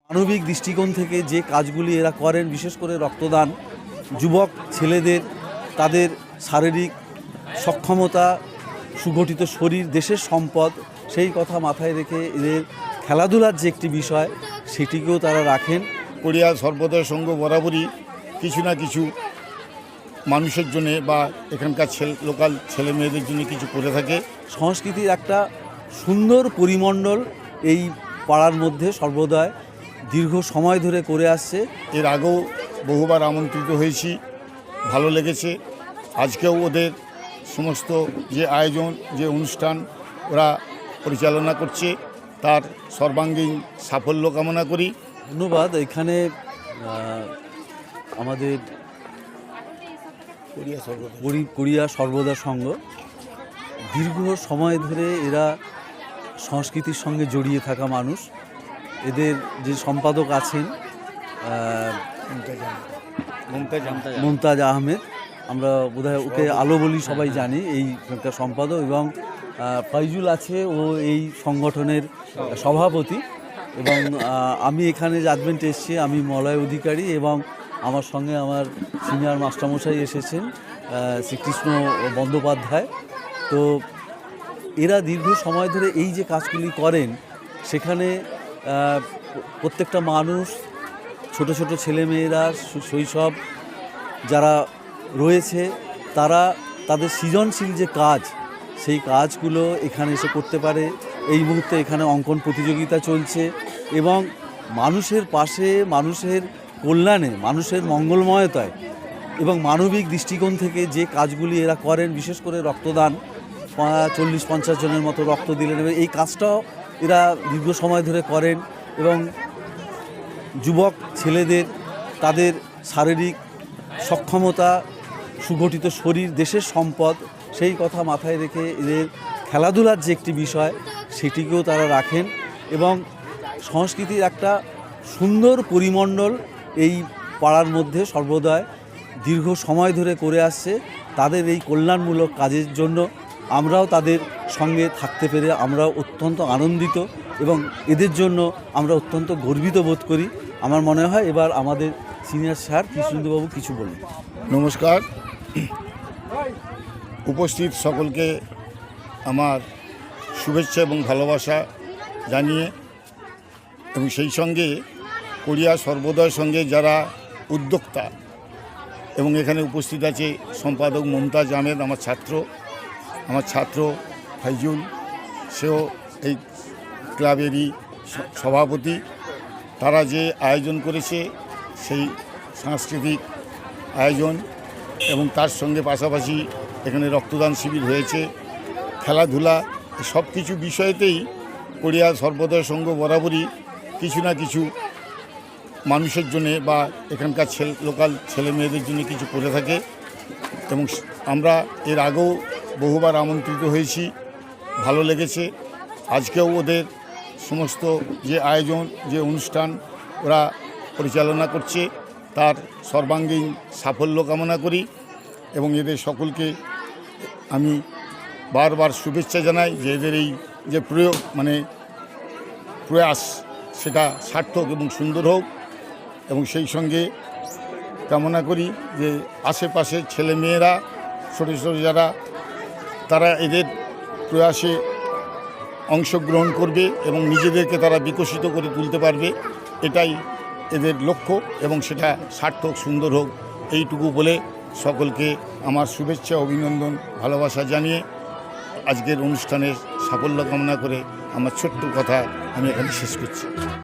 মানবিক দৃষ্টিকোণ থেকে যে কাজগুলি এরা করেন, বিশেষ করে রক্তদান, যুবক ছেলেদের তাদের শারীরিক সক্ষমতা, সুগঠিত শরীর দেশের সম্পদ, সেই কথা মাথায় রেখে এদের খেলাধুলার যে একটি বিষয় সেটিকেও তারা রাখেন। কোরিয়া সর্বদয় সংঘ বরাবরই কিছু না কিছু মানুষের জন্য বা এখানকার লোকাল ছেলে মেয়েদের জন্য কিছু করে থাকে। সংস্কৃতির একটা সুন্দর পরিমণ্ডল এই পাড়ার মধ্যে সর্বদাই দীর্ঘ সময় ধরে করে আসছে। এর আগেও বহুবার আমন্ত্রিত হয়েছি, ভালো লেগেছে। আজকেও ওদের সমস্ত যে আয়োজন, যে অনুষ্ঠান ওরা পরিচালনা করছে তার সর্বাঙ্গীন সাফল্য কামনা করি। ধন্যবাদ। এখানে আমাদের কোরিয়া সর্বদা সংঘ দীর্ঘ সময় ধরে এরা সংস্কৃতির সঙ্গে জড়িয়ে থাকা মানুষ। এদের যে সম্পাদক আছেন মুমতাজ আহমেদ, আমরা বোধহয় ওকে আলো বলি সবাই জানি, এইখানকার সম্পাদক, এবং ফয়জুল আছে, ও এই সংগঠনের সভাপতি। এবং আমি এখানে জাজমেন্ট এসেছি, আমি মলয় অধিকারী, এবং আমার সঙ্গে আমার সিনিয়র মাস্টারমশাই এসেছেন শ্রীকৃষ্ণ বন্দ্যোপাধ্যায়। তো এরা দীর্ঘ সময় ধরে এই যে কাজগুলি করেন, সেখানে প্রত্যেকটা মানুষ, ছোট ছোট ছেলেমেয়েরা, শৈশব যারা রয়েছে, তারা তাদের সৃজনশীল যে কাজ, সেই কাজগুলো এখানে এসে করতে পারে। এই মুহূর্তে এখানে অঙ্কন প্রতিযোগিতা চলছে, এবং মানুষের পাশে, মানুষের কল্যাণে, মানুষের মঙ্গলময়তায় এবং মানবিক দৃষ্টিকোণ থেকে যে কাজগুলি এরা করেন, বিশেষ করে রক্তদান, 40-50 জনের মতো রক্ত দিলেন, এবং এই কাজটাও এরা দীর্ঘ সময় ধরে করেন। এবং যুবক ছেলেদের তাদের শারীরিক সক্ষমতা, সুগঠিত শরীর দেশের সম্পদ, সেই কথা মাথায় রেখে এদের খেলাধুলার যে একটি বিষয় সেটিকেও তারা রাখেন। এবং সংস্কৃতির একটা সুন্দর পরিমণ্ডল এই পাড়ার মধ্যে সর্বদাই দীর্ঘ সময় ধরে করে আসছে। তাদের এই কল্যাণমূলক কাজের জন্য আমরাও তাদের সঙ্গে থাকতে পেরে আমরাও অত্যন্ত আনন্দিত, এবং এদের জন্য আমরা অত্যন্ত গর্বিত বোধ করি। আমার মনে হয় এবার আমাদের সিনিয়র স্যার কৃষ্ণেন্দুবাবু কিছু বলুন। নমস্কার। উপস্থিত সকলকে আমার শুভেচ্ছা এবং ভালোবাসা জানিয়ে, এবং সেই সঙ্গে কোরিয়া সর্বদয় সঙ্গে যারা উদ্যোক্তা, এবং এখানে উপস্থিত আছে সম্পাদক মুমতাজ আহমেদ, আমার ছাত্র ফয়জুল, সেও এই ক্লাবেরই সভাপতি। তারা যে আয়োজন করেছে সেই সাংস্কৃতিক আয়োজন, এবং তার সঙ্গে পাশাপাশি এখানে রক্তদান শিবির হয়েছে, খেলাধুলা, সব কিছু বিষয়তেই কোরিয়া সর্বদয় সংঘ বরাবরই কিছু না কিছু মানুষের জন্যে বা এখানকার লোকাল ছেলে মেয়েদের জন্য কিছু করে থাকে। এবং আমরা এর আগেও বহুবার আমন্ত্রিত হয়েছি, ভালো লেগেছে। আজকেও ওদের সমস্ত যে আয়োজন, যে অনুষ্ঠান ওরা পরিচালনা করছে তার সর্বাঙ্গীন সাফল্য কামনা করি। এবং এদের সকলকে আমি বারবার শুভেচ্ছা জানাই যে এদের এই যে প্রয়াস সেটা সার্থক এবং সুন্দর হোক। এবং সেই সঙ্গে কামনা করি যে আশেপাশে ছেলে মেয়েরা, ছোটো ছোটো যারা, তারা এদের প্রয়াসে অংশগ্রহণ করবে এবং নিজেদেরকে তারা বিকশিত করে তুলতে পারবে, এটাই এদের লক্ষ্য, এবং সেটা সার্থক সুন্দর হোক, এইটুকু বলে সকলকে আমার শুভেচ্ছা, অভিনন্দন, ভালোবাসা জানিয়ে আজকের অনুষ্ঠানের সাফল্য কামনা করে আমার ছোট্ট কথা আমি এখানে শেষ করছি।